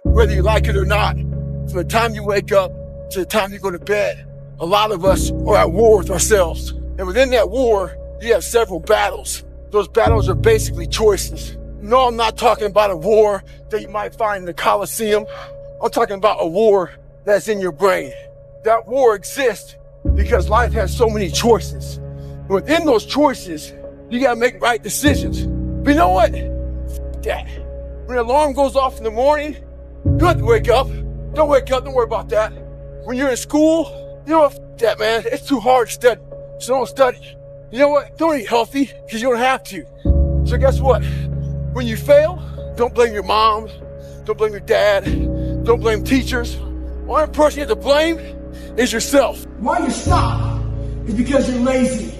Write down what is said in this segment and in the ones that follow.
whether you like it or not. From the time you wake up to the time you go to bed, a lot of us are at war with ourselves. And within that war, you have several battles. Those battles are basically choices. No, I'm not talking about a war that you might find in the Coliseum. I'm talking about a war that's in your brain. That war exists because life has so many choices. And within those choices, you gotta make right decisions. But you know what? F that. When the alarm goes off in the morning, you don't have to wake up. Don't wake up, don't worry about that. When you're in school, you know what? F that, man. It's too hard to study, so don't study. You know what? Don't eat healthy, because you don't have to. So guess what? When you fail, don't blame your mom, don't blame your dad, don't blame teachers. Only person you have to blame is yourself. Why you stop is because you're lazy.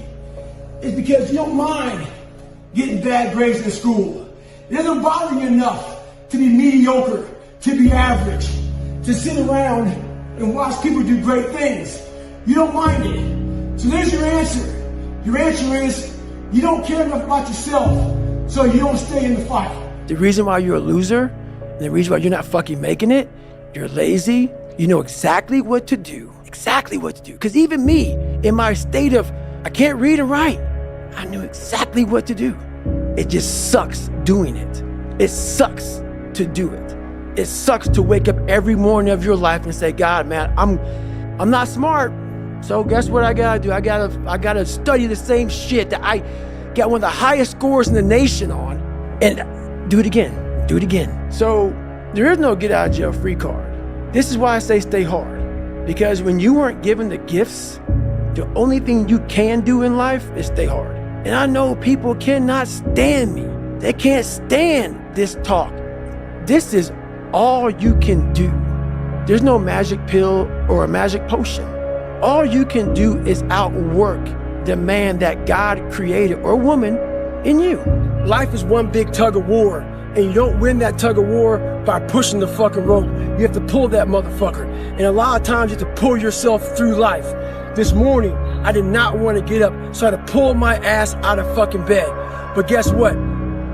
It's because you don't mind getting bad grades in school. It doesn't bother you enough to be mediocre, to be average, to sit around and watch people do great things. You don't mind it. So there's your answer. Your answer is you don't care enough about yourself, so you don't stay in the fight. The reason why you're a loser, and the reason why you're not fucking making it, you're lazy, you know exactly what to do. Exactly what to do. Because even me, in my state of, I can't read and write, I knew exactly what to do. It just sucks doing it. It sucks to do it. It sucks to wake up every morning of your life and say, God, man, I'm not smart. So guess what I gotta do? I gotta study the same shit that I got one of the highest scores in the nation on and do it again, do it again. So there is no get out of jail free card. This is why I say stay hard. Because when you weren't given the gifts, the only thing you can do in life is stay hard. And I know people cannot stand me. They can't stand this talk. This is all you can do. There's no magic pill or a magic potion. All you can do is outwork the man that God created, or woman, in you. Life is one big tug of war, and you don't win that tug of war by pushing the fucking rope. You have to pull that motherfucker. And a lot of times you have to pull yourself through life. This morning, I did not want to get up, so I had to pull my ass out of fucking bed. But guess what?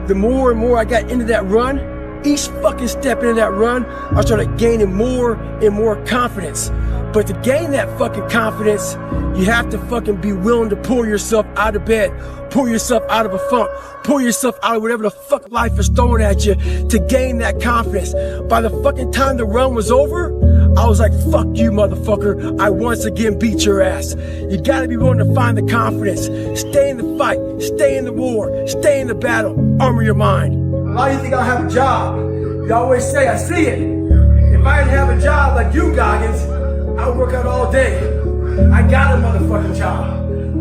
The more and more I got into that run, each fucking step into that run, I started gaining more and more confidence. But to gain that fucking confidence, you have to fucking be willing to pull yourself out of bed, pull yourself out of a funk, pull yourself out of whatever the fuck life is throwing at you to gain that confidence. By the fucking time the run was over, I was like, fuck you, motherfucker. I once again beat your ass. You gotta be willing to find the confidence. Stay in the fight, stay in the war, stay in the battle, armor your mind. A lot of you think I have a job. You always say, I see it. If I didn't have a job like you, Goggins, I work out all day. I got a motherfucking job.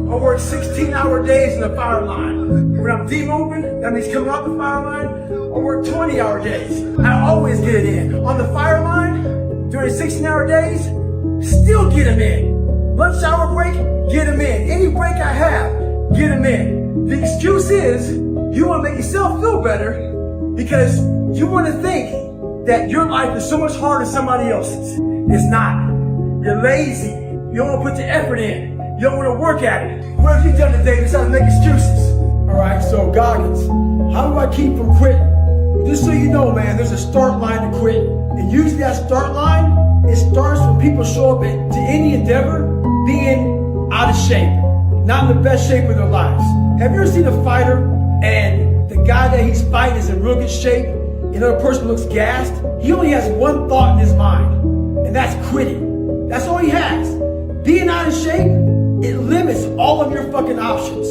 I work 16-hour days in the fire line. When I'm demobbing, that means coming off the fire line, I work 20-hour days. I always get it in. On the fire line, during 16-hour days, still get them in. Lunch hour break, get them in. Any break I have, get them in. The excuse is, you want to make yourself feel better because you want to think that your life is so much harder than somebody else's. It's not. You're lazy. You don't want to put the effort in. You don't want to work at it. What have you done today besides make excuses? Alright, so Goggins, how do I keep from quitting? Well, just so you know, man, there's a start line to quit. And usually that start line, it starts when people show up to any endeavor being out of shape. Not in the best shape of their lives. Have you ever seen a fighter and the guy that he's fighting is in real good shape, and the other person looks gassed? He only has one thought in his mind, and that's quitting. That's all he has. Being out of shape, it limits all of your fucking options.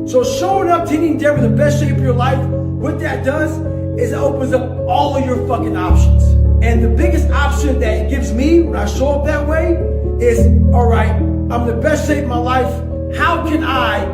So showing up to any endeavor in the best shape of your life, what that does is it opens up all of your fucking options. And the biggest option that it gives me when I show up that way is, all right, I'm in the best shape of my life. How can I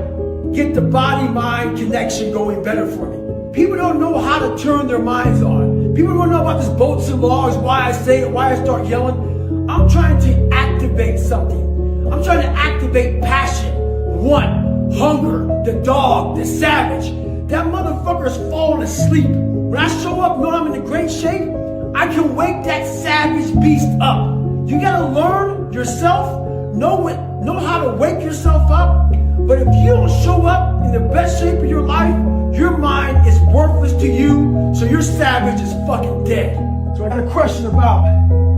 get the body-mind connection going better for me? People don't know how to turn their minds on. People don't know about this boats and logs, why I say it, why I start yelling. I'm trying to activate something. I'm trying to activate passion, want, hunger, the dog, the savage. That motherfucker's falling asleep. When I show up knowing I'm in a great shape, I can wake that savage beast up. You gotta learn yourself, know how to wake yourself up. But if you don't show up in the best shape of your life, your mind is worthless to you, so your savage is fucking dead. So I got a question about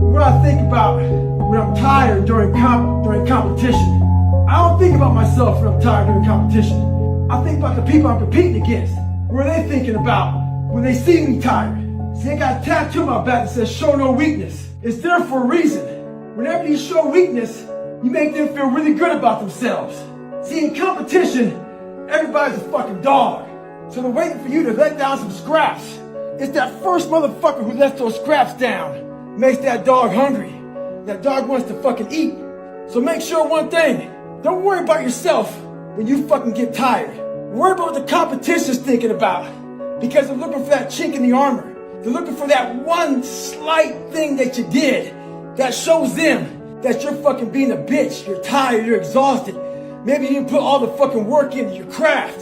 what I think about when I'm tired during competition. I don't think about myself when I'm tired during competition. I think about the people I'm competing against. What are they thinking about when they see me tired? See, I got a tattoo on my back that says show no weakness. It's there for a reason. Whenever you show weakness, you make them feel really good about themselves. See, in competition, everybody's a fucking dog. So they're waiting for you to let down some scraps. It's that first motherfucker who lets those scraps down makes that dog hungry. That dog wants to fucking eat. So make sure one thing, don't worry about yourself when you fucking get tired. Worry about what the competition's thinking about. Because they're looking for that chink in the armor. They're looking for that one slight thing that you did that shows them that you're fucking being a bitch. You're tired, you're exhausted. Maybe you didn't put all the fucking work into your craft.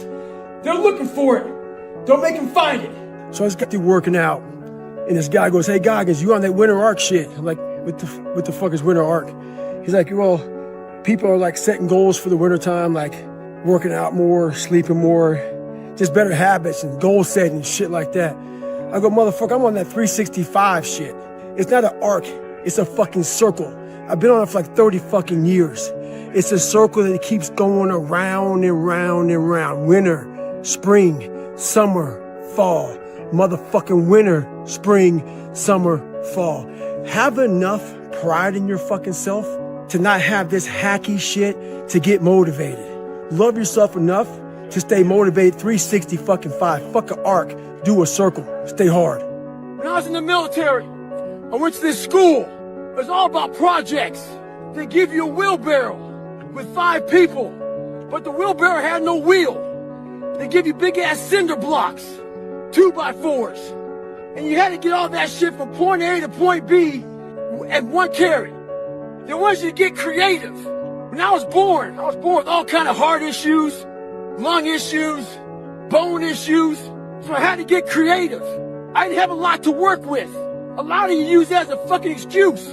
They're looking for it. Don't make them find it. So I just got through working out, and this guy goes, "Hey Goggins, you on that winter arc shit?" I'm like, what the fuck is winter arc? He's like, well, people are like setting goals for the winter time, like working out more, sleeping more, just better habits and goal setting and shit like that. I go, motherfucker, I'm on that 365 shit. It's not an arc, it's a fucking circle. I've been on it for like 30 fucking years. It's a circle that keeps going around and round and round. Winter, spring, summer, fall. Motherfucking winter, spring, summer, fall. Have enough pride in your fucking self to not have this hacky shit to get motivated. Love yourself enough to stay motivated 365. Fuck an arc, do a circle, stay hard. When I was in the military, I went to this school. It was all about projects. They give you a wheelbarrow with 5 people, but the wheelbarrow had no wheel. They give you big ass cinder blocks, 2x4s. And you had to get all that shit from point A to point B at one carry. They wanted you to get creative. When I was born with all kind of heart issues, lung issues, bone issues. So I had to get creative. I didn't have a lot to work with. A lot of you use that as a fucking excuse.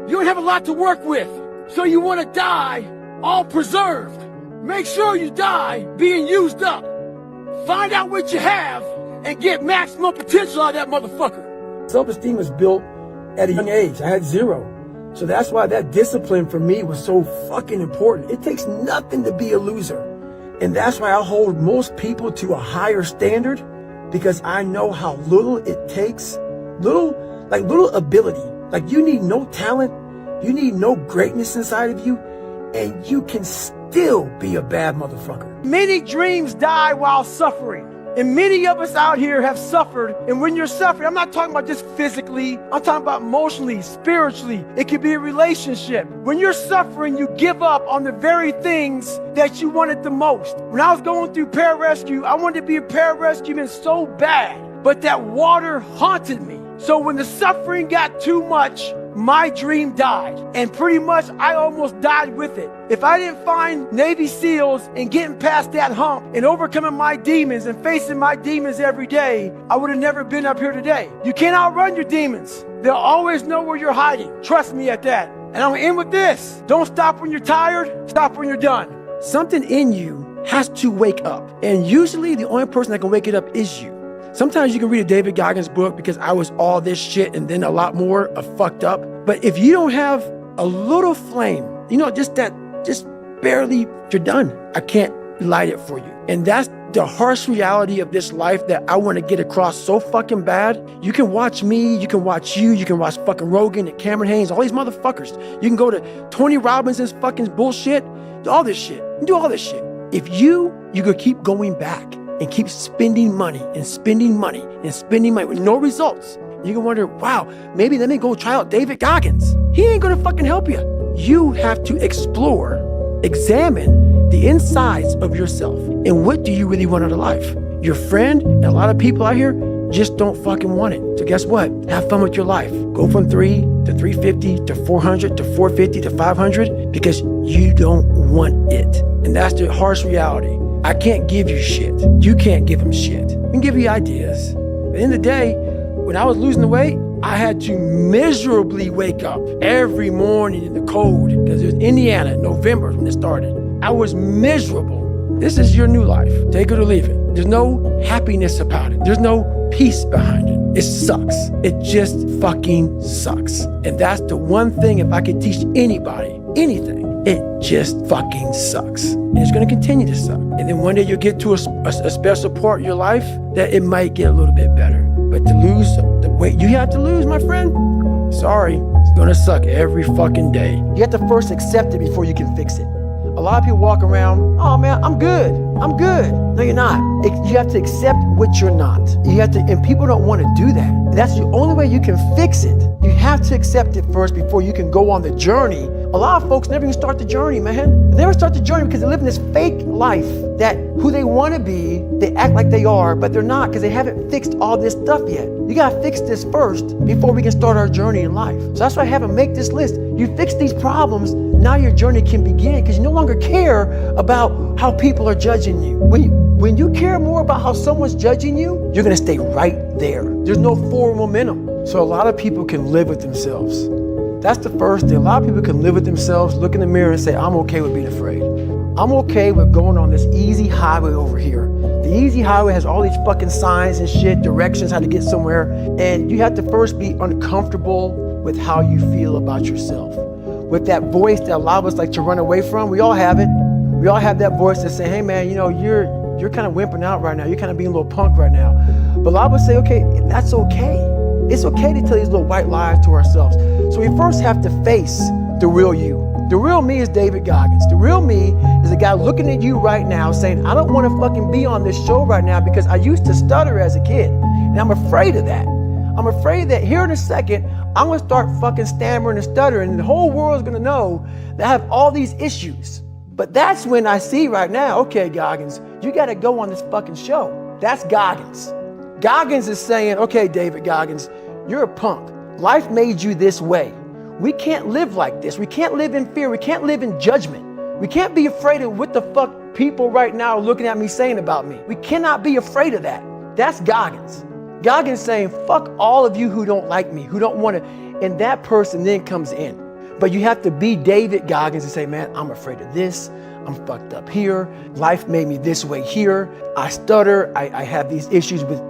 You don't have a lot to work with. So you want to die all preserved. Make sure you die being used up. Find out what you have and get maximum potential out of that motherfucker. Self-esteem was built at a young age. I had 0. So that's why that discipline for me was so fucking important. It takes nothing to be a loser. And that's why I hold most people to a higher standard, because I know how little it takes. Little ability. Like, you need no talent. You need no greatness inside of you. And you can still be a bad motherfucker. Many dreams die while suffering. And many of us out here have suffered. And when you're suffering, I'm not talking about just physically. I'm talking about emotionally, spiritually. It could be a relationship. When you're suffering, you give up on the very things that you wanted the most. When I was going through pararescue, I wanted to be a pararescueman so bad. But that water haunted me. So when the suffering got too much, my dream died. And pretty much I almost died with it. If I didn't find Navy SEALs and getting past that hump and overcoming my demons and facing my demons every day, I would have never been up here today. You can't outrun your demons. They'll always know where you're hiding. Trust me at that. And I'm gonna end with this. Don't stop when you're tired, stop when you're done. Something in you has to wake up. And usually the only person that can wake it up is you. Sometimes you can read a David Goggins book because I was all this shit and then a lot more of fucked up. But if you don't have a little flame, just barely, you're done. I can't light it for you. And that's the harsh reality of this life that I want to get across so fucking bad. You can watch me, you can watch you, you can watch fucking Rogan and Cameron Haynes, all these motherfuckers. You can go to Tony Robbins's fucking bullshit, do all this shit. Do all this shit. If you could keep going back and keep spending money and spending money and spending money with no results, you can wonder, wow, maybe let me go try out David Goggins. He ain't gonna fucking help you. You have to explore, examine the insides of yourself. And what do you really want out of life? Your friend and a lot of people out here just don't fucking want it. So guess what? Have fun with your life. Go from 3 to 350 to 400 to 450 to 500 because you don't want it. And that's the harsh reality. I can't give you shit. You can't give them shit. I can give you ideas. But at the end of the day, when I was losing the weight, I had to miserably wake up every morning in the cold because it was Indiana, November when it started. I was miserable. This is your new life. Take it or leave it. There's no happiness about it. There's no peace behind it. It sucks. It just fucking sucks. And that's the one thing, if I could teach anybody anything, it just fucking sucks. And it's gonna continue to suck. And then one day you'll get to a special part in your life that it might get a little bit better. But to lose the weight you have to lose, my friend, sorry, it's gonna suck every fucking day. You have to first accept it before you can fix it. A lot of people walk around, oh man, I'm good. No, you're not. You have to accept what you're not. And people don't want to do that. That's the only way you can fix it. You have to accept it first before you can go on the journey. A lot of folks never even start the journey, man. They never start the journey because they live in this fake life that who they want to be, they act like they are, but they're not because they haven't fixed all this stuff yet. You got to fix this first before we can start our journey in life. So that's why I have them make this list. You fix these problems, now your journey can begin because you no longer care about how people are judging you. When you care more about how someone's judging you, you're gonna stay right there. There's no forward momentum. So a lot of people can live with themselves. That's the first thing. A lot of people can live with themselves, look in the mirror and say, I'm okay with being afraid. I'm okay with going on this easy highway over here. The easy highway has all these fucking signs and shit, directions, how to get somewhere. And you have to first be uncomfortable with how you feel about yourself. With that voice that a lot of us like to run away from, we all have it. We all have that voice that say, hey man, you're kind of wimping out right now. You're kind of being a little punk right now. But a lot of us say, okay, that's okay. It's okay to tell these little white lies to ourselves. So we first have to face the real you. The real me is David Goggins. The real me is a guy looking at you right now saying, I don't want to fucking be on this show right now because I used to stutter as a kid. And I'm afraid of that. I'm afraid that here in a second, I'm going to start fucking stammering and stuttering and the whole world's going to know that I have all these issues. But that's when I see right now, okay, Goggins, you got to go on this fucking show. That's Goggins. Goggins is saying, okay, David Goggins, you're a punk. Life made you this way. We can't live like this. We can't live in fear. We can't live in judgment. We can't be afraid of what the fuck people right now are looking at me saying about me. We cannot be afraid of that. That's Goggins. Goggins saying, fuck all of you who don't like me, who don't want to, and that person then comes in. But you have to be David Goggins and say, man, I'm afraid of this. I'm fucked up here. Life made me this way here. I stutter. I have these issues with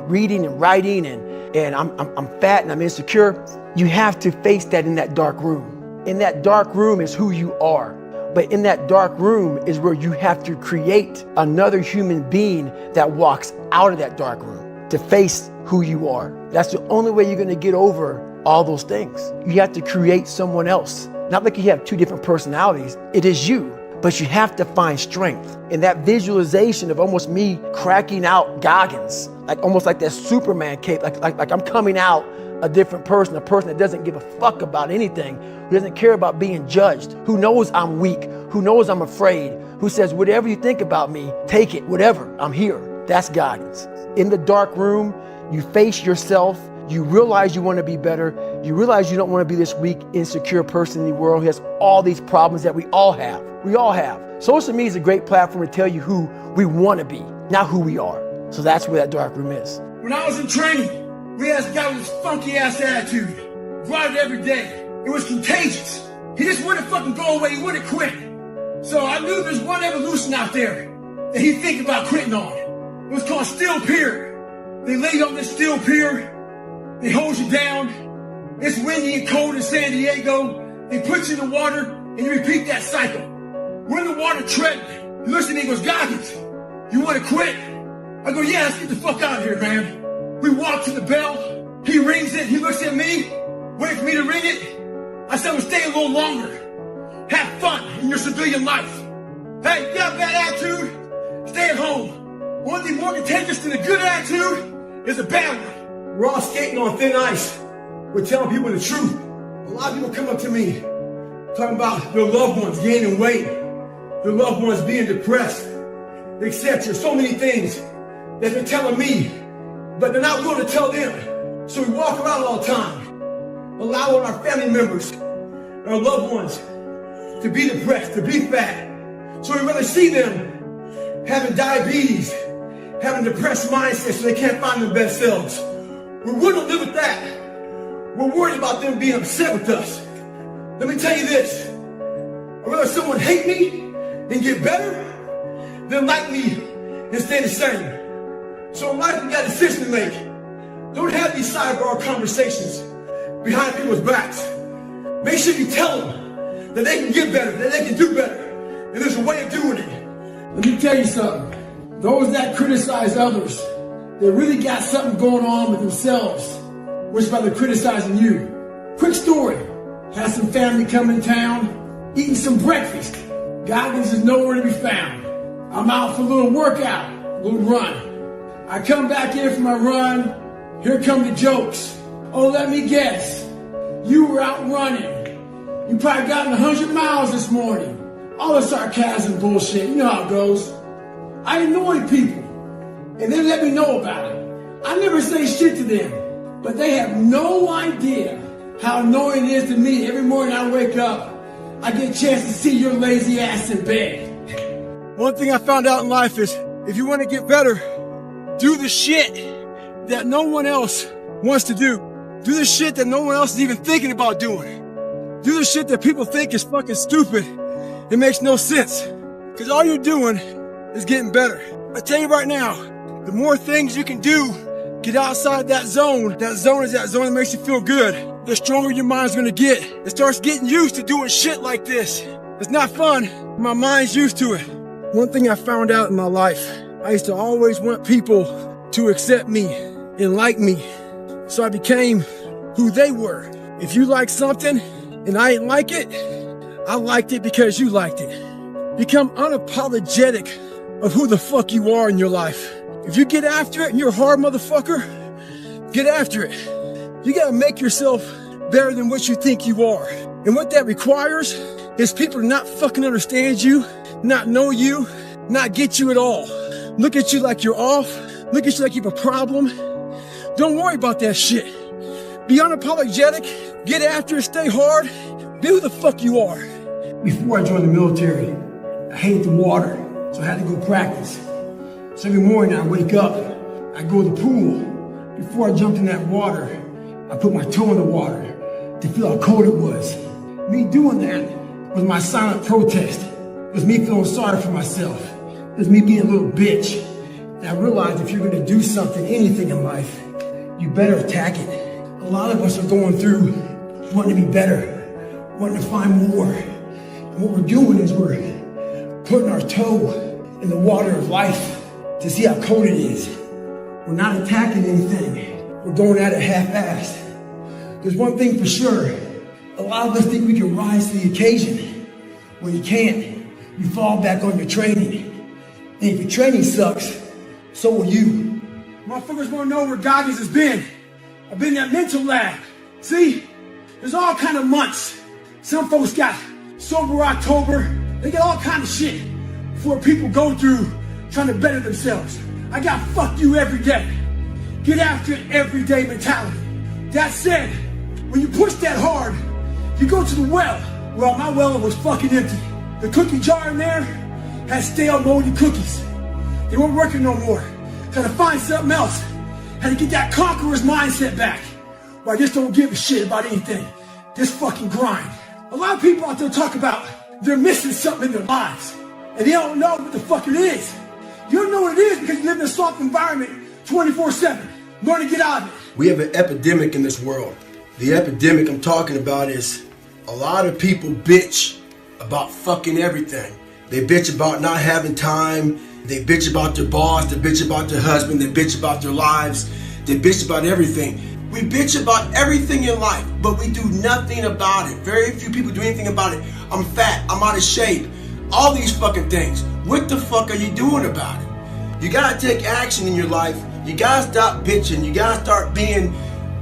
reading and writing, and I'm fat and I'm insecure. You have to face that in that dark room. In that dark room is who you are. But in that dark room is where you have to create another human being that walks out of that dark room to face who you are. That's the only way you're going to get over all those things. You have to create someone else. Not like you have two different personalities. It is you. But you have to find strength in that visualization of almost me cracking out Goggins, like almost like that Superman cape, like I'm coming out a different person, a person that doesn't give a fuck about anything, who doesn't care about being judged, who knows I'm weak, who knows I'm afraid, who says, whatever you think about me, take it, whatever, I'm here. That's Goggins. In the dark room, you face yourself. You realize you want to be better. You realize you don't want to be this weak, insecure person in the world who has all these problems that we all have. We all have. Social media is a great platform to tell you who we want to be, not who we are. So that's where that dark room is. When I was in training, we had a guy with this funky ass attitude. Brought it every day. It was contagious. He just wouldn't fucking go away. He wouldn't quit. So I knew there's one evolution out there that he'd think about quitting on. It was called steel pier. They lay you on this steel pier. They hold you down. It's windy and cold in San Diego. They put you in the water and you repeat that cycle. We're in the water treading. He looks at me and goes, Goggins, you want to quit? I go, yeah, let's get the fuck out of here, man. We walk to the bell. He rings it. He looks at me, waits for me to ring it. I said, well, stay a little longer. Have fun in your civilian life. Hey, you got a bad attitude? Stay at home. One thing more contagious than a good attitude is a bad one. We're all skating on thin ice. We're telling people the truth. A lot of people come up to me talking about their loved ones gaining weight, their loved ones being depressed, etc. So many things that they're telling me, but they're not willing to tell them. So we walk around all the time, allowing our family members, our loved ones, to be depressed, to be fat. So we rather see them having diabetes, having depressed mindsets so they can't find their best selves. We're willing to live with that. We're worried about them being upset with us. Let me tell you this. I'd rather someone hate me and get better than like me and stay the same. So in life, we got decisions to make. Don't have these sidebar conversations behind people's backs. Make sure you tell them that they can get better, that they can do better, and there's a way of doing it. Let me tell you something. Those that criticize others, they really got something going on with themselves, which is why they're criticizing you. Quick story. Had some family come in town, eating some breakfast. Goggins is nowhere to be found. I'm out for a little workout, a little run. I come back in from my run. Here come the jokes. Oh, let me guess. You were out running. You probably gotten 100 miles this morning. All the sarcasm bullshit. You know how it goes. I annoy people, and they let me know about it. I never say shit to them, but they have no idea how annoying it is to me. Every morning I wake up, I get a chance to see your lazy ass in bed. One thing I found out in life is, if you want to get better, do the shit that no one else wants to do. Do the shit that no one else is even thinking about doing. Do the shit that people think is fucking stupid. It makes no sense. Because all you're doing is getting better. I tell you right now, the more things you can do, get outside that zone. That zone is that zone that makes you feel good. The stronger your mind's gonna get. It starts getting used to doing shit like this. It's not fun. My mind's used to it. One thing I found out in my life, I used to always want people to accept me and like me. So I became who they were. If you like something and I didn't like it, I liked it because you liked it. Become unapologetic of who the fuck you are in your life. If you get after it and you're a hard motherfucker, get after it. You gotta make yourself better than what you think you are. And what that requires is people to not fucking understand you, not know you, not get you at all. Look at you like you're off. Look at you like you have a problem. Don't worry about that shit. Be unapologetic, get after it, stay hard, be who the fuck you are. Before I joined the military, I hated the water, so I had to go practice. So every morning I wake up, I go to the pool. Before I jumped in that water, I put my toe in the water to feel how cold it was. Me doing that was my silent protest. It was me feeling sorry for myself. It was me being a little bitch. And I realized if you're gonna do something, anything in life, you better attack it. A lot of us are going through wanting to be better, wanting to find more. And what we're doing is we're putting our toe in the water of life to see how cold it is. We're not attacking anything. We're going at it half-assed. There's one thing for sure. A lot of us think we can rise to the occasion. When you can't, you fall back on your training. And if your training sucks, so will you. Motherfuckers wanna know where Goggins has been. I've been in that mental lab. See, there's all kind of months. Some folks got sober October. They get all kind of shit before people go through trying to better themselves. I got fuck you every day. Get after it every day mentality. That said, when you push that hard, you go to the well. Well, my well was fucking empty. The cookie jar in there had stale moldy cookies. They weren't working no more. Had to find something else. Had to get that conqueror's mindset back. Where I just don't give a shit about anything. Just fucking grind. A lot of people out there talk about they're missing something in their lives. And they don't know what the fuck it is. You don't know what it is because you live in a soft environment 24/7. Learn to get out of it. We have an epidemic in this world. The epidemic I'm talking about is a lot of people bitch about fucking everything. They bitch about not having time. They bitch about their boss. They bitch about their husband. They bitch about their lives. They bitch about everything. We bitch about everything in life, but we do nothing about it. Very few people do anything about it. I'm fat. I'm out of shape. All these fucking things. What the fuck are you doing about it? You gotta take action in your life. You gotta stop bitching. You gotta start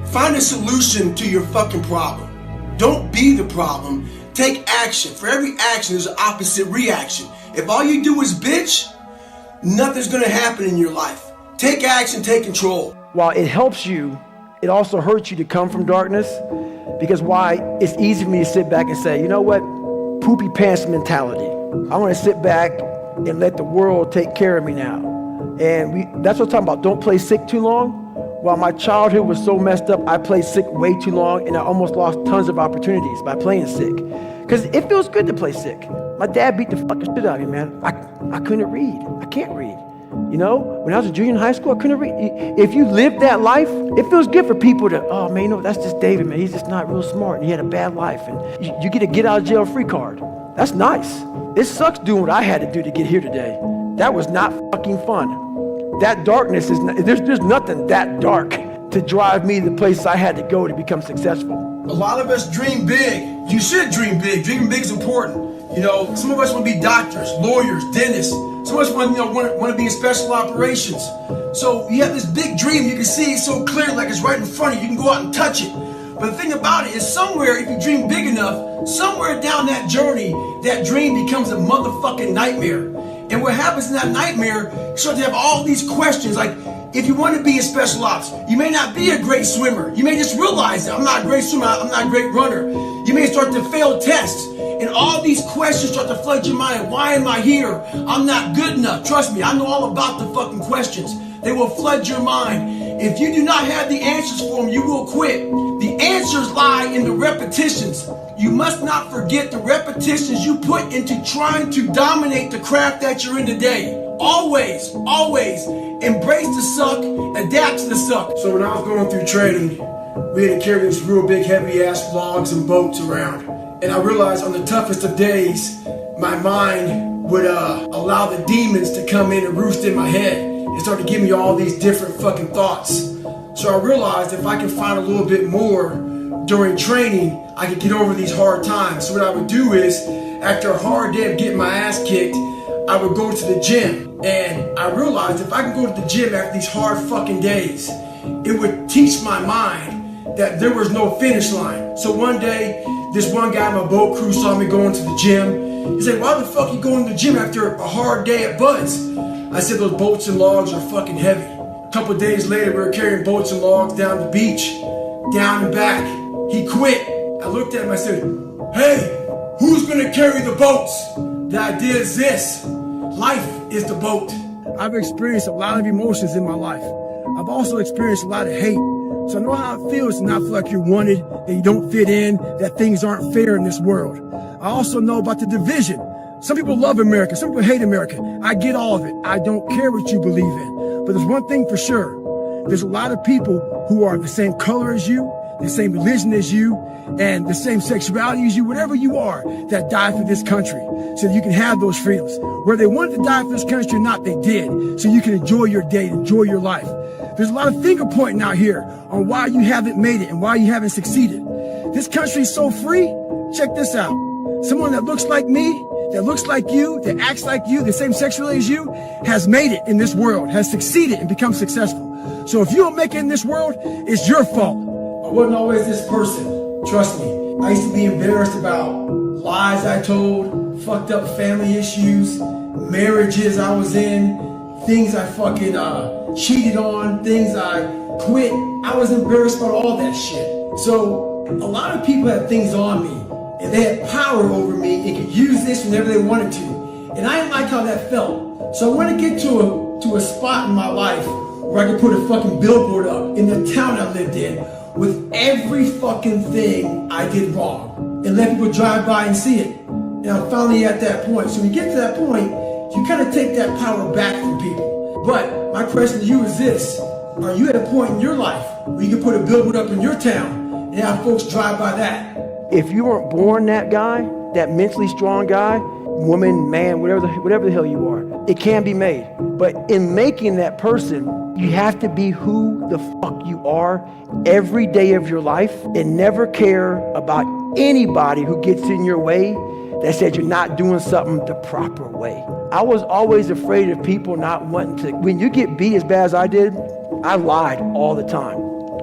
find a solution to your fucking problem. Don't be the problem. Take action. For every action, there's an opposite reaction. If all you do is bitch, nothing's gonna happen in your life. Take action, take control. While it helps you, it also hurts you to come from darkness, because why? It's easy for me to sit back and say, you know what? Poopy pants mentality. I want to sit back and let the world take care of me now. And that's what I'm talking about. Don't play sick too long. While my childhood was so messed up, I played sick way too long, and I almost lost tons of opportunities by playing sick. Because it feels good to play sick. My dad beat the fucking shit out of me, man. I couldn't read. I can't read. You know, when I was a junior in high school, I couldn't read. If you live that life, it feels good for people to, oh man, you know, that's just David, man. He's just not real smart and he had a bad life. And you get a get out of jail free card. That's nice. It sucks doing what I had to do to get here today. That was not fucking fun. That darkness is, there's nothing that dark to drive me to the places I had to go to become successful. A lot of us dream big. You should dream big. Dreaming big is important. You know, some of us want to be doctors, lawyers, dentists. Some of us want to be in special operations. So you have this big dream. You can see it so clear, like it's right in front of you. You can go out and touch it. But the thing about it is somewhere, if you dream big enough, somewhere down that journey, that dream becomes a motherfucking nightmare. And what happens in that nightmare, you start to have all these questions. Like, if you want to be in special ops, you may not be a great swimmer. You may just realize that I'm not a great swimmer, I'm not a great runner. You may start to fail tests. And all these questions start to flood your mind. Why am I here? I'm not good enough. Trust me, I know all about the fucking questions. They will flood your mind. If you do not have the answers for them, you will quit. The answers lie in the repetitions. You must not forget the repetitions you put into trying to dominate the craft that you're in today. Always, always embrace the suck, adapt to the suck. So when I was going through training, we had to carry these real big heavy ass logs and boats around. And I realized on the toughest of days, my mind would allow the demons to come in and roost in my head and start to give me all these different fucking thoughts. So I realized if I can find a little bit more during training, I could get over these hard times. So what I would do is, after a hard day of getting my ass kicked, I would go to the gym. And I realized if I can go to the gym after these hard fucking days, it would teach my mind that there was no finish line. So one day, this one guy in my boat crew saw me going to the gym. He said, why the fuck you going to the gym after a hard day at Bud's? I said, those boats and logs are fucking heavy. A couple of days later, we were carrying boats and logs down the beach, down and back. He quit. I looked at him, I said, hey, who's gonna carry the boats? The idea is this, life is the boat. I've experienced a lot of emotions in my life. I've also experienced a lot of hate. So I know how it feels to not feel like you're wanted, that you don't fit in, that things aren't fair in this world. I also know about the division. Some people love America, some people hate America. I get all of it. I don't care what you believe in. But there's one thing for sure. There's a lot of people who are the same color as you, the same religion as you, and the same sexuality as you, whatever you are, that died for this country so that you can have those freedoms. Whether they wanted to die for this country or not, they did, so you can enjoy your day, enjoy your life. There's a lot of finger pointing out here on why you haven't made it and why you haven't succeeded. This country's so free. Check this out. Someone that looks like me, that looks like you, that acts like you, the same sexuality as you, has made it in this world, has succeeded and become successful. So if you don't make it in this world, it's your fault. I wasn't always this person, trust me. I used to be embarrassed about lies I told, fucked up family issues, marriages I was in, things I fucking cheated on, things I quit. I was embarrassed about all that shit. So a lot of people had things on me and they had power over me and could use this whenever they wanted to. And I didn't like how that felt. So I wanted to get to a spot in my life where I could put a fucking billboard up in the town I lived in with every fucking thing I did wrong and let people drive by and see it. And I'm finally at that point. So when you get to that point, you kind of take that power back from people. But my question to you is this. Are you at a point in your life where you can put a billboard up in your town and have folks drive by that? If you weren't born that guy, that mentally strong guy, woman, man, whatever the hell you are, it can be made. But in making that person, you have to be who the fuck you are every day of your life and never care about anybody who gets in your way that said you're not doing something the proper way. I was always afraid of people not wanting to. When you get beat as bad as I did, I lied all the time.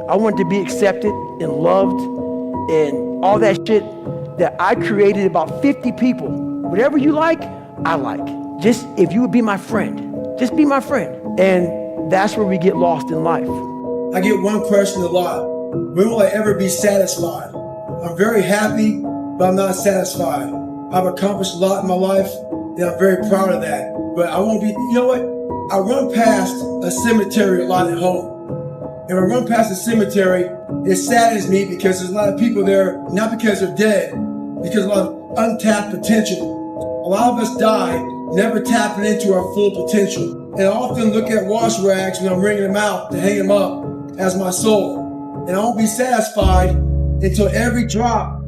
I wanted to be accepted and loved and all that shit that I created about 50 people. Whatever you like, I like. Just if you would be my friend, just be my friend. And that's where we get lost in life. I get one question a lot. When will I ever be satisfied? I'm very happy, but I'm not satisfied. I've accomplished a lot in my life, and I'm very proud of that. But I won't be, you know what? I run past a cemetery a lot at home. And when I run past the cemetery, it saddens me because there's a lot of people there, not because they're dead, because a lot of untapped potential. A lot of us die never tapping into our full potential. And I often look at wash rags when I'm wringing them out to hang them up as my soul. And I won't be satisfied until every drop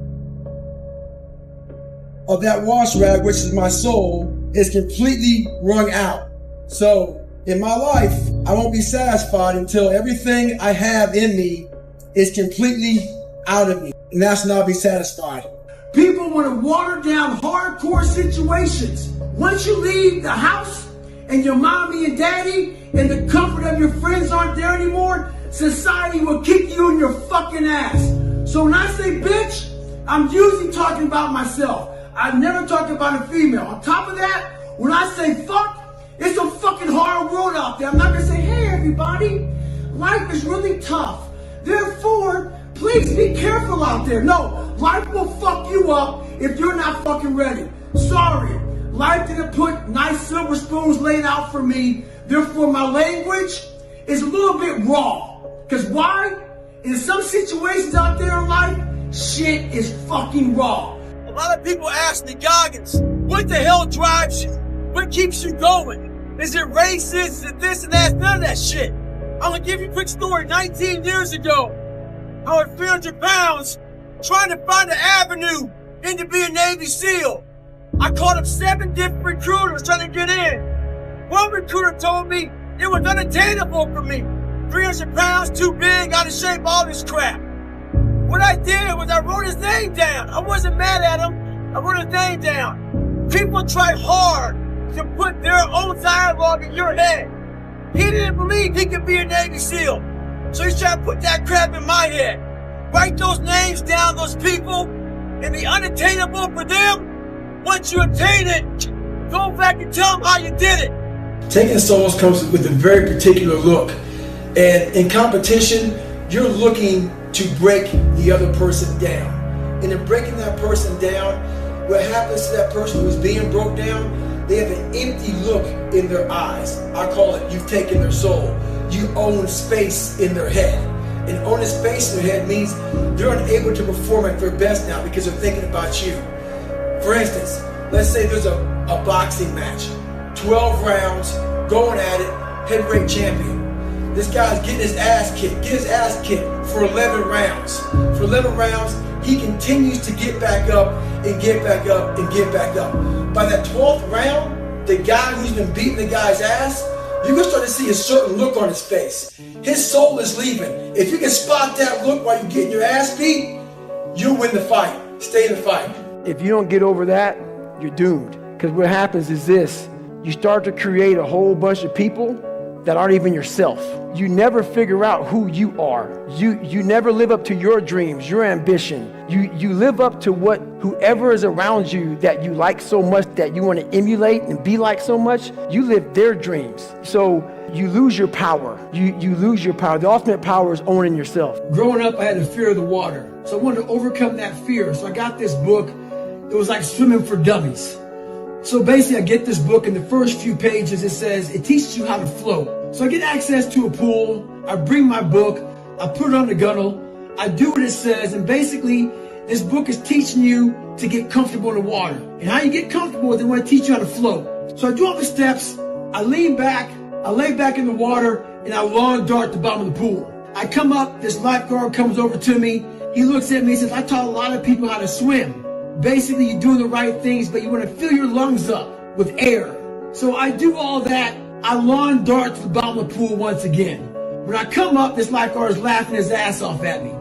of that wash rag, which is my soul, is completely wrung out. So in my life, I won't be satisfied until everything I have in me is completely out of me. And that's when I'll be satisfied. People want to water down hardcore situations. Once you leave the house and your mommy and daddy and the comfort of your friends aren't there anymore, society will kick you in your fucking ass. So when I say bitch, I'm usually talking about myself. I never talk about a female. On top of that, when I say fuck, it's a fucking hard world out there. I'm not gonna say, hey everybody, life is really tough. Therefore, please be careful out there. No, life will fuck you up if you're not fucking ready. Sorry, life didn't put nice silver spoons laid out for me. Therefore, my language is a little bit raw. Because why? In some situations out there in life, shit is fucking raw. A lot of people ask me, Goggins, what the hell drives you? What keeps you going? Is it racist? Is it this and that? None of that shit. I'm gonna give you a quick story. 19 years ago, I was 300 pounds trying to find an avenue into being Navy SEAL. I called up 7 different recruiters trying to get in. One recruiter told me it was unattainable for me. 300 pounds, too big, out of shape, all this crap. What I did was I wrote his name down. I wasn't mad at him. I wrote his name down. People try hard to put their own dialogue in your head. He didn't believe he could be a Navy SEAL. So he's trying to put that crap in my head. Write those names down, those people, and be unattainable for them. Once you attain it, go back and tell them how you did it. Taking souls comes with a very particular look. And in competition, you're looking to break the other person down. And in breaking that person down, what happens to that person who's being broke down, they have an empty look in their eyes. I call it, you've taken their soul. You own space in their head. And owning space in their head means they're unable to perform at their best now because they're thinking about you. For instance, let's say there's a boxing match. 12 rounds, going at it, heavyweight champion. This guy's getting his ass kicked for 11 rounds. For 11 rounds, he continues to get back up and get back up and get back up. By that 12th round, the guy who's been beating the guy's ass, you're going to start to see a certain look on his face. His soul is leaving. If you can spot that look while you're getting your ass beat, you'll win the fight. Stay in the fight. If you don't get over that, you're doomed. Because what happens is this, you start to create a whole bunch of people that aren't even yourself. You never figure out who you are. You never live up to your dreams, your ambition. You live up to what whoever is around you that you like so much, that you want to emulate and be like so much, you live their dreams. So you lose your power. You lose your power. The ultimate power is owning yourself. Growing up, I had a fear of the water. So I wanted to overcome that fear. So I got this book. It was like Swimming for Dummies. So basically, I get this book, and the first few pages, it says, it teaches you how to float. So I get access to a pool, I bring my book, I put it on the gunnel, I do what it says, and basically, this book is teaching you to get comfortable in the water. And how you get comfortable, they want to teach you how to float. So I do all the steps, I lean back, I lay back in the water, and I long dart at the bottom of the pool. I come up, this lifeguard comes over to me, he looks at me and says, I taught a lot of people how to swim. Basically, you're doing the right things, but you want to fill your lungs up with air. So I do all that. I lawn dart to the bottom of the pool once again. When I come up, this lifeguard is laughing his ass off at me.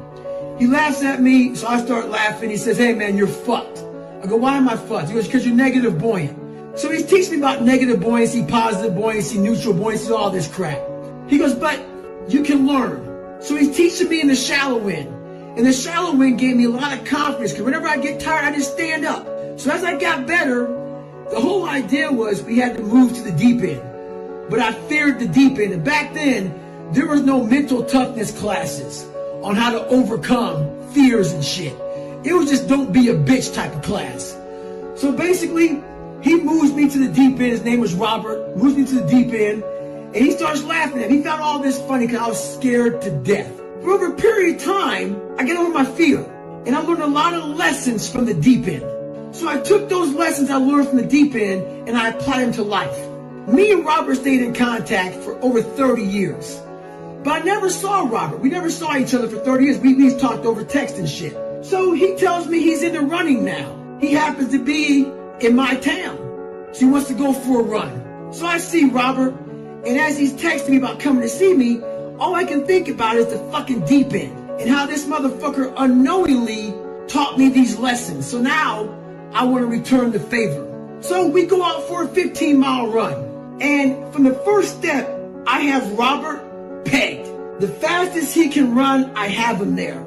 He laughs at me, so I start laughing. He says, hey man, you're fucked. I go, why am I fucked? He goes, because you're negative buoyant. So he's teaching me about negative buoyancy, positive buoyancy, neutral buoyancy, all this crap. He goes, but you can learn. So he's teaching me in the shallow end. And the shallow end gave me a lot of confidence, because whenever I get tired, I just stand up. So as I got better, the whole idea was we had to move to the deep end. But I feared the deep end. And back then, there was no mental toughness classes on how to overcome fears and shit. It was just don't be a bitch type of class. So basically, he moves me to the deep end. His name was Robert. Moves me to the deep end. And he starts laughing at me. He found all this funny because I was scared to death. For over a period of time, I get over my fear. And I learned a lot of lessons from the deep end. So I took those lessons I learned from the deep end and I applied them to life. Me and Robert stayed in contact for over 30 years. But I never saw Robert. We never saw each other for 30 years. We talked over text and shit. So he tells me he's into running now. He happens to be in my town. So he wants to go for a run. So I see Robert, and as he's texting me about coming to see me, all I can think about is the fucking deep end and how this motherfucker unknowingly taught me these lessons. So now I want to return the favor. So we go out for a 15-mile run. And from the first step, I have Robert pegged. The fastest he can run, I have him there.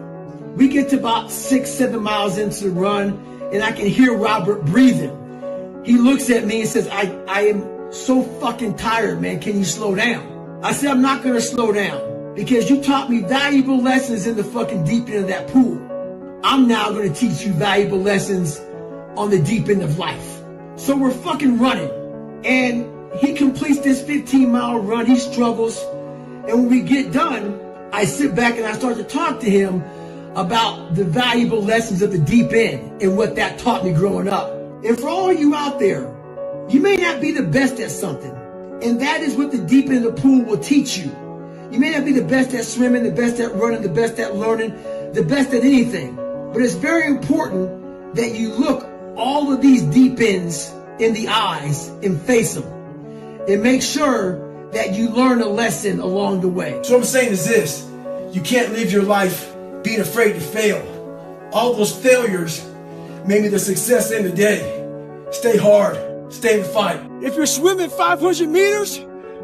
We get to about 6-7 miles into the run, and I can hear Robert breathing. He looks at me and says, I am so fucking tired, man. Can you slow down? I said, I'm not going to slow down because you taught me valuable lessons in the fucking deep end of that pool. I'm now going to teach you valuable lessons on the deep end of life. So we're fucking running, and he completes this 15-mile run. He struggles. And when we get done, I sit back and I start to talk to him about the valuable lessons of the deep end and what that taught me growing up. And for all you out there, you may not be the best at something. And that is what the deep end of the pool will teach you. You may not be the best at swimming, the best at running, the best at learning, the best at anything. But it's very important that you look all of these deep ends in the eyes and face them. And make sure that you learn a lesson along the way. So what I'm saying is this: you can't live your life being afraid to fail. All those failures made me the success in the day. Stay hard, stay in the fight. If you're swimming 500 meters,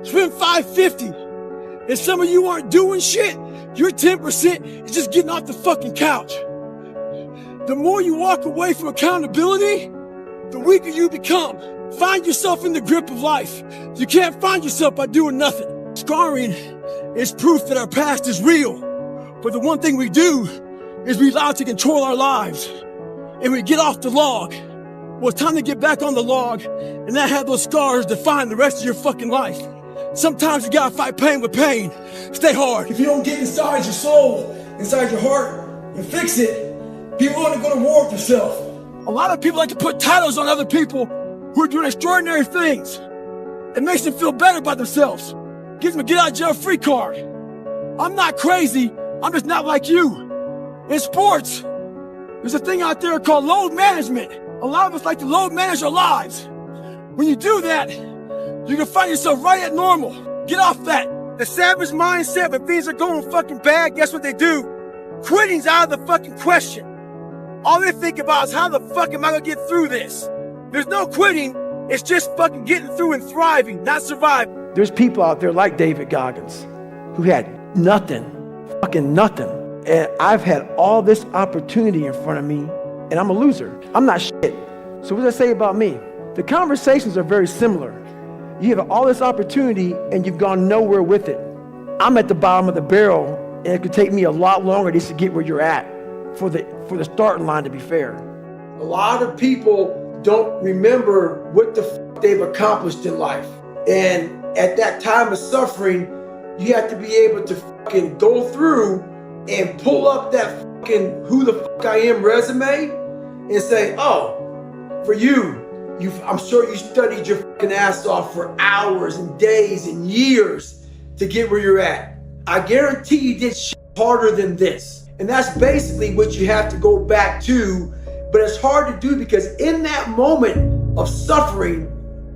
swim 550. If some of you aren't doing shit, your 10% is just getting off the fucking couch. The more you walk away from accountability, the weaker you become. Find yourself in the grip of life. You can't find yourself by doing nothing. Scarring is proof that our past is real. But the one thing we do is we allow it to control our lives. And we get off the log. Well, it's time to get back on the log and not have those scars define the rest of your fucking life. Sometimes you gotta fight pain with pain. Stay hard. If you don't get inside your soul, inside your heart, and fix it, be willing to go to war with yourself. A lot of people like to put titles on other people who are doing extraordinary things. It makes them feel better about themselves. Gives them a get out of jail free card. I'm not crazy. I'm just not like you. In sports, there's a thing out there called load management. A lot of us like to load manage our lives. When you do that, you can find yourself right at normal. Get off that. The savage mindset, when things are going fucking bad, guess what they do? Quitting's out of the fucking question. All they think about is how the fuck am I gonna get through this? There's no quitting. It's just fucking getting through and thriving, not surviving. There's people out there like David Goggins who had nothing, fucking nothing. And I've had all this opportunity in front of me, and I'm a loser. I'm not shit. So what does that say about me? The conversations are very similar. You have all this opportunity and you've gone nowhere with it. I'm at the bottom of the barrel, and it could take me a lot longer just to get where you're at for the starting line, to be fair. A lot of people don't remember what the fuck they've accomplished in life. And at that time of suffering, you have to be able to fucking go through and pull up that fucking who the fuck I am resume and say, oh, for you, I'm sure you studied your fucking ass off for hours and days and years to get where you're at. I guarantee you did shit harder than this. And that's basically what you have to go back to. But it's hard to do because in that moment of suffering,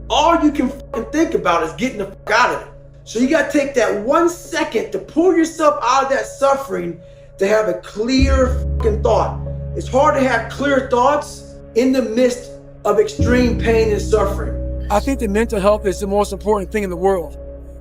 all you can fucking think about is getting the fuck out of it. So you got to take that 1 second to pull yourself out of that suffering to have a clear fucking thought. It's hard to have clear thoughts in the midst of extreme pain and suffering. I think that mental health is the most important thing in the world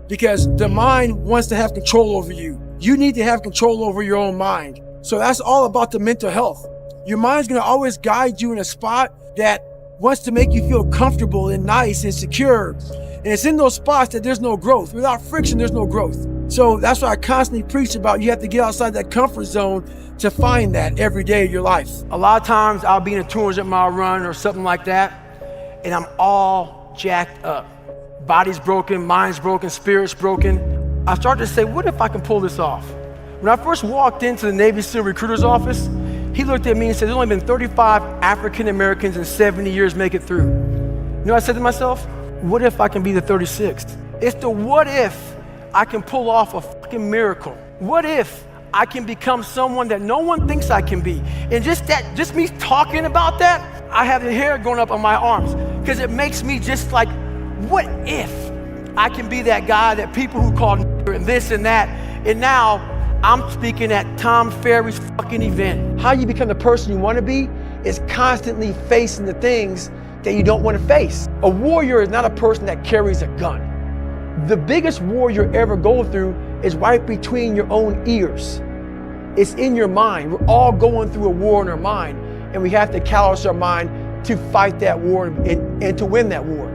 because the mind wants to have control over you. You need to have control over your own mind. So that's all about the mental health. Your mind's gonna always guide you in a spot that wants to make you feel comfortable and nice and secure. And it's in those spots that there's no growth. Without friction, there's no growth. So that's why I constantly preach about you have to get outside that comfort zone to find that every day of your life. A lot of times I'll be in a 200-mile run or something like that, and I'm all jacked up. Body's broken, mind's broken, spirit's broken. I started to say, what if I can pull this off? When I first walked into the Navy SEAL recruiter's office, He looked at me and said, there's only been 35 African Americans in 70 years make it through. You know what I said to myself? What if I can be the 36th? It's the what if I can pull off a fucking miracle. What if I can become someone that no one thinks I can be? And just me talking about that, I have the hair going up on my arms because it makes me just like, what if I can be that guy that people who call and this and that, and now I'm speaking at Tom Ferry's fucking event. How you become the person you want to be is constantly facing the things that you don't want to face. A warrior is not a person that carries a gun. The biggest war you'll ever go through is right between your own ears. It's in your mind. We're all going through a war in our mind, and we have to callous our mind to fight that war and to win that war.